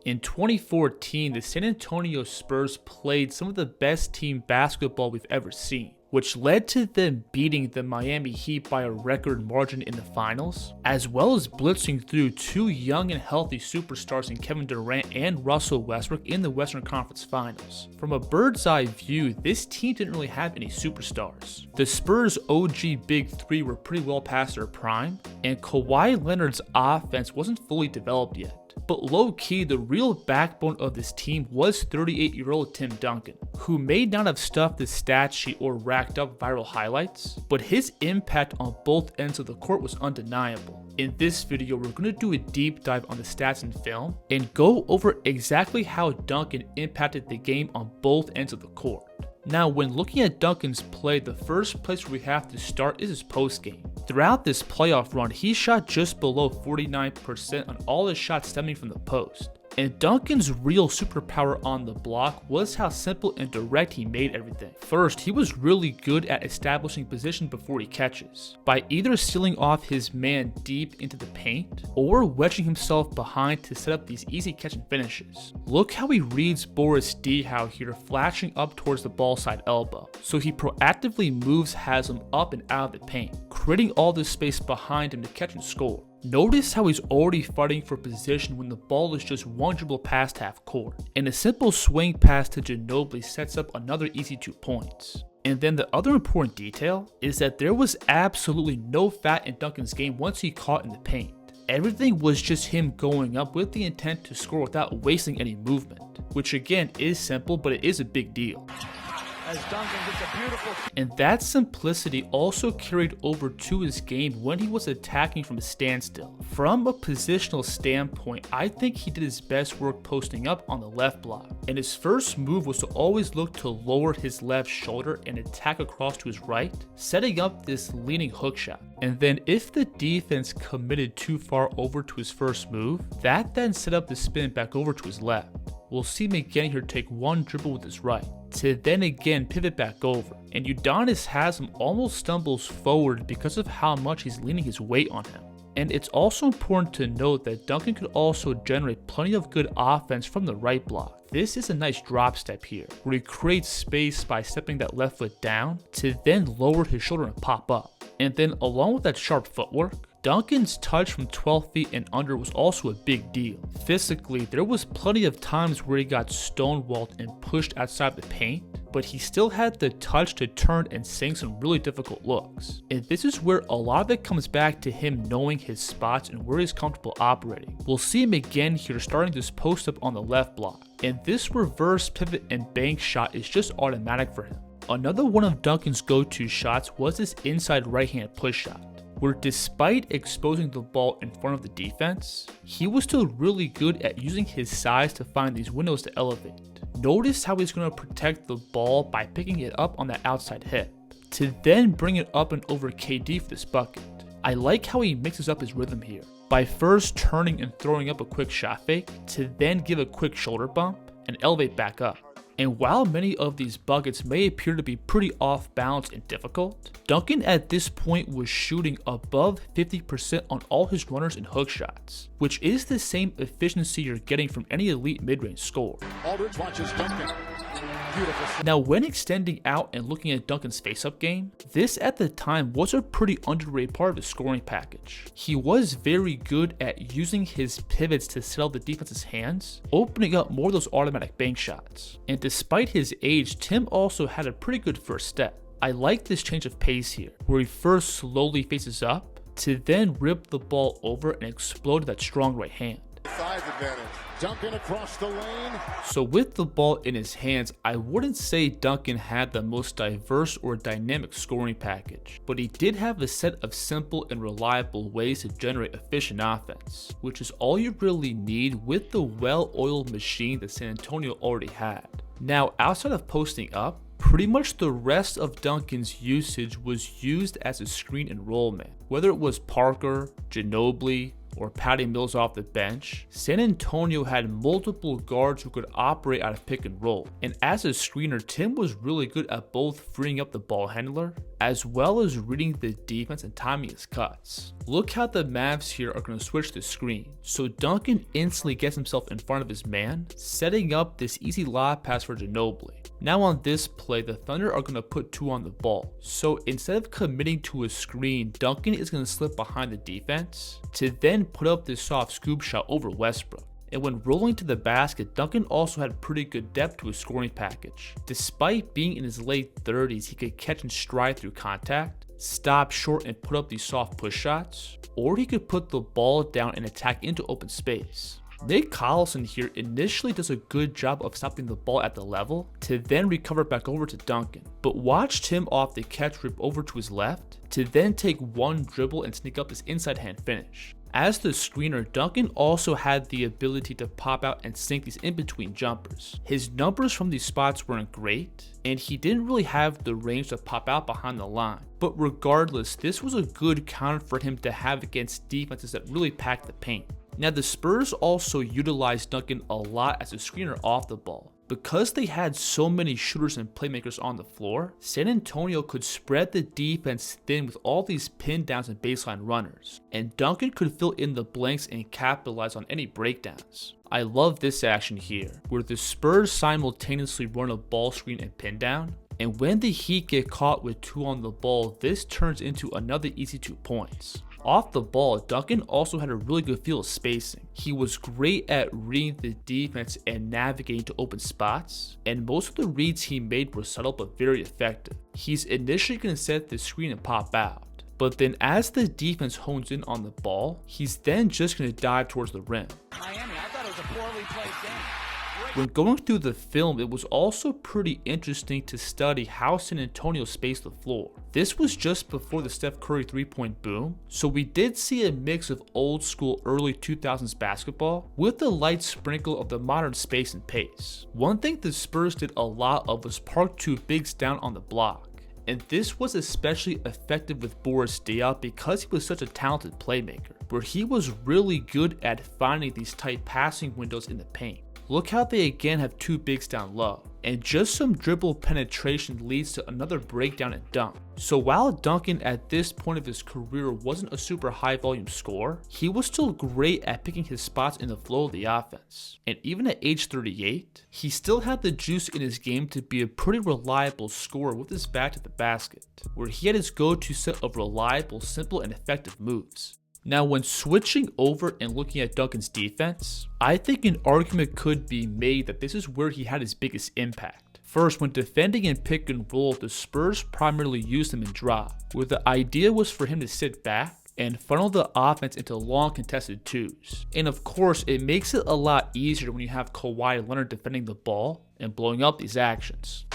In 2014, the San Antonio Spurs played some of the best team basketball we've ever seen, which led to them beating the Miami Heat by a record margin in the finals, as well as blitzing through two young and healthy superstars in Kevin Durant and Russell Westbrook in the Western Conference Finals. From a bird's eye view, this team didn't really have any superstars. The Spurs' OG Big Three were pretty well past their prime, and Kawhi Leonard's offense wasn't fully developed yet. But low-key, the real backbone of this team was 38-year-old Tim Duncan, who may not have stuffed the stat sheet or racked up viral highlights, but his impact on both ends of the court was undeniable. In this video, we're going to do a deep dive on the stats and film, and go over exactly how Duncan impacted the game on both ends of the court. Now, when looking at Duncan's play, the first place where we have to start is his postgame. Throughout this playoff run, he shot just below 49% on all his shots stemming from the post. And Duncan's real superpower on the block was how simple and direct he made everything. First, he was really good at establishing position before he catches, by either sealing off his man deep into the paint, or wedging himself behind to set up these easy catch and finishes. Look how he reads Boris Diaw here, flashing up towards the ball side elbow, so he proactively moves Haslam up and out of the paint, creating all this space behind him to catch and score. Notice how he's already fighting for position when the ball is just one dribble past half court, and a simple swing pass to Ginobili sets up another easy 2 points. And then the other important detail is that there was absolutely no fat in Duncan's game once he caught in the paint. Everything was just him going up with the intent to score without wasting any movement, which again is simple, but it is a big deal. As Duncan gets a beautiful... And that simplicity also carried over to his game when he was attacking from a standstill. From a positional standpoint, I think he did his best work posting up on the left block, and his first move was to always look to lower his left shoulder and attack across to his right, setting up this leaning hook shot. And then if the defense committed too far over to his first move, that then set up the spin back over to his left. We'll see him again here take one dribble with his right, to then again pivot back over, and Udonis Haslam almost stumbles forward because of how much he's leaning his weight on him. And it's also important to note that Duncan could also generate plenty of good offense from the right block. This is a nice drop step here, where he creates space by stepping that left foot down to then lower his shoulder and pop up. And then along with that sharp footwork, Duncan's touch from 12 feet and under was also a big deal. Physically, there was plenty of times where he got stonewalled and pushed outside the paint, but he still had the touch to turn and sink some really difficult looks. And this is where a lot of it comes back to him knowing his spots and where he's comfortable operating. We'll see him again here starting this post up on the left block, and this reverse pivot and bank shot is just automatic for him. Another one of Duncan's go-to shots was this inside right-hand push shot, where despite exposing the ball in front of the defense, he was still really good at using his size to find these windows to elevate. Notice how he's going to protect the ball by picking it up on that outside hip, to then bring it up and over KD for this bucket. I like how he mixes up his rhythm here, by first turning and throwing up a quick shot fake, to then give a quick shoulder bump and elevate back up. And while many of these buckets may appear to be pretty off balance and difficult, Duncan at this point was shooting above 50% on all his runners and hook shots, which is the same efficiency you're getting from any elite mid-range scorer. Aldridge watches Duncan. Now, when extending out and looking at Duncan's face-up game, this at the time was a pretty underrated part of his scoring package. He was very good at using his pivots to settle the defense's hands, opening up more of those automatic bank shots. And despite his age, Tim also had a pretty good first step. I like this change of pace here, where he first slowly faces up, to then rip the ball over and explode that strong right hand. Size advantage. Duncan across the lane. So with the ball in his hands, I wouldn't say Duncan had the most diverse or dynamic scoring package, but he did have a set of simple and reliable ways to generate efficient offense, which is all you really need with the well-oiled machine that San Antonio already had. Now, outside of posting up, pretty much the rest of Duncan's usage was used as a screen and roll man, whether it was Parker, Ginobili, or Patty Mills off the bench, San Antonio had multiple guards who could operate out of pick and roll. And as a screener, Tim was really good at both freeing up the ball handler as well as reading the defense and timing his cuts. Look how the Mavs here are going to switch the screen. So Duncan instantly gets himself in front of his man, setting up this easy lob pass for Ginobili. Now on this play, the Thunder are going to put 2 on the ball. So instead of committing to a screen, Duncan is going to slip behind the defense to then put up this soft scoop shot over Westbrook. And when rolling to the basket, Duncan also had pretty good depth to his scoring package. Despite being in his late 30s, he could catch and stride through contact, stop short and put up these soft push shots, or he could put the ball down and attack into open space. Nick Collison here initially does a good job of stopping the ball at the level to then recover back over to Duncan, but watched him off the catch rip over to his left to then take one dribble and sneak up his inside hand finish. As the screener, Duncan also had the ability to pop out and sink these in-between jumpers. His numbers from these spots weren't great, and he didn't really have the range to pop out behind the line. But regardless, this was a good counter for him to have against defenses that really packed the paint. Now the Spurs also utilized Duncan a lot as a screener off the ball. Because they had so many shooters and playmakers on the floor, San Antonio could spread the defense thin with all these pin downs and baseline runners, and Duncan could fill in the blanks and capitalize on any breakdowns. I love this action here, where the Spurs simultaneously run a ball screen and pin down, and when the Heat get caught with 2 on the ball, this turns into another easy 2 points. Off the ball, Duncan also had a really good feel of spacing. He was great at reading the defense and navigating to open spots, and most of the reads he made were subtle but very effective. He's initially going to set the screen and pop out, but then as the defense hones in on the ball, he's then just going to dive towards the rim. Miami, I thought it was a poorly played game. When going through the film, it was also pretty interesting to study how San Antonio spaced the floor. This was just before the Steph Curry 3-point boom, so we did see a mix of old school early 2000s basketball with a light sprinkle of the modern space and pace. One thing the Spurs did a lot of was park 2 bigs down on the block. And this was especially effective with Boris Diaw because he was such a talented playmaker, where he was really good at finding these tight passing windows in the paint. Look how they again have 2 bigs down low, and just some dribble penetration leads to another breakdown and dunk. So while Duncan at this point of his career wasn't a super high volume scorer, he was still great at picking his spots in the flow of the offense. And even at age 38, he still had the juice in his game to be a pretty reliable scorer with his back to the basket, where he had his go-to set of reliable, simple, and effective moves. Now, when switching over and looking at Duncan's defense, I think an argument could be made that this is where he had his biggest impact. First, when defending in pick and roll, the Spurs primarily used him in drop, where the idea was for him to sit back and funnel the offense into long contested 2s. And of course, it makes it a lot easier when you have Kawhi Leonard defending the ball and blowing up these actions.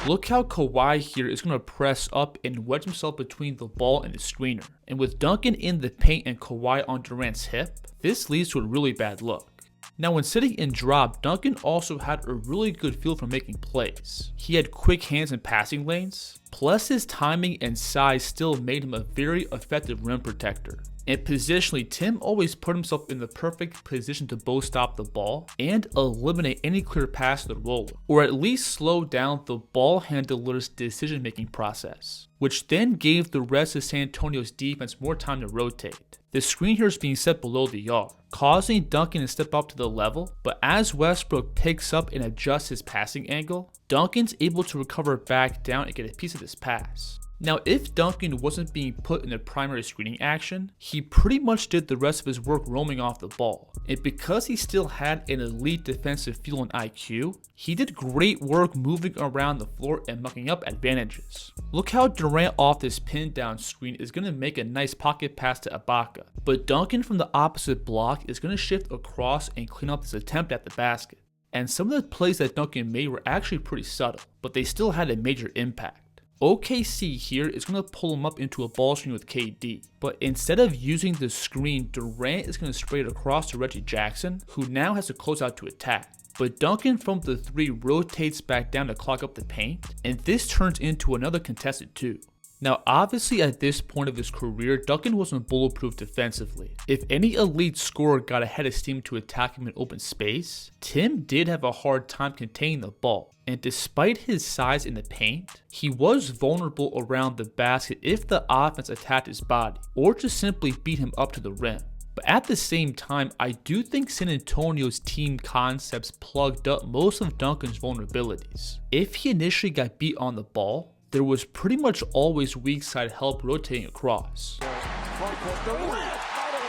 Look how Kawhi here is going to press up and wedge himself between the ball and the screener. And with Duncan in the paint and Kawhi on Durant's hip, this leads to a really bad look. Now when sitting in drop, Duncan also had a really good feel for making plays. He had quick hands and passing lanes, plus his timing and size still made him a very effective rim protector. And positionally, Tim always put himself in the perfect position to both stop the ball and eliminate any clear pass to the roller, or at least slow down the ball handler's decision-making process, which then gave the rest of San Antonio's defense more time to rotate. The screen here is being set below the arc, causing Duncan to step up to the level, but as Westbrook picks up and adjusts his passing angle, Duncan's able to recover back down and get a piece of this pass. Now, if Duncan wasn't being put in the primary screening action, he pretty much did the rest of his work roaming off the ball. And because he still had an elite defensive feel and IQ, he did great work moving around the floor and mucking up advantages. Look how Durant off this pin down screen is going to make a nice pocket pass to Ibaka, but Duncan from the opposite block is going to shift across and clean up this attempt at the basket. And some of the plays that Duncan made were actually pretty subtle, but they still had a major impact. OKC here is going to pull him up into a ball screen with KD, but instead of using the screen, Durant is going to spray it across to Reggie Jackson, who now has to close out to attack. But Duncan from the 3 rotates back down to clog up the paint, and this turns into another contested 2. Now, obviously at this point of his career, Duncan wasn't bulletproof defensively. If any elite scorer got ahead of steam to attack him in open space, Tim did have a hard time containing the ball. And despite his size in the paint, he was vulnerable around the basket if the offense attacked his body, or just simply beat him up to the rim. But at the same time, I do think San Antonio's team concepts plugged up most of Duncan's vulnerabilities. If he initially got beat on the ball, there was pretty much always weak side help rotating across.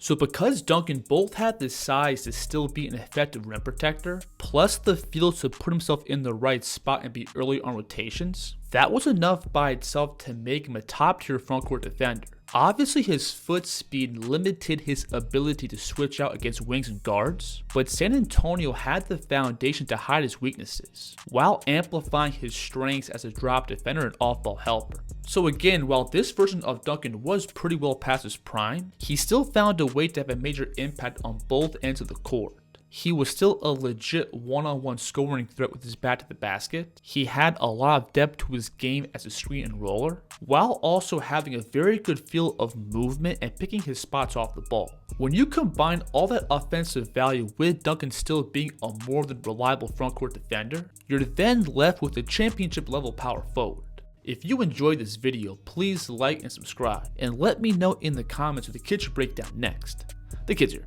So because Duncan both had the size to still be an effective rim protector, plus the feel to put himself in the right spot and be early on rotations, that was enough by itself to make him a top tier frontcourt defender. Obviously his foot speed limited his ability to switch out against wings and guards, but San Antonio had the foundation to hide his weaknesses, while amplifying his strengths as a drop defender and off-ball helper. So again, while this version of Duncan was pretty well past his prime, he still found a way to have a major impact on both ends of the court. He was still a legit one-on-one scoring threat with his back to the basket. He had a lot of depth to his game as a screen and roller, while also having a very good feel of movement and picking his spots off the ball. When you combine all that offensive value with Duncan still being a more than reliable frontcourt defender, you're then left with a championship level power forward. If you enjoyed this video, please like and subscribe, and let me know in the comments what the kids should break down next. The kids here.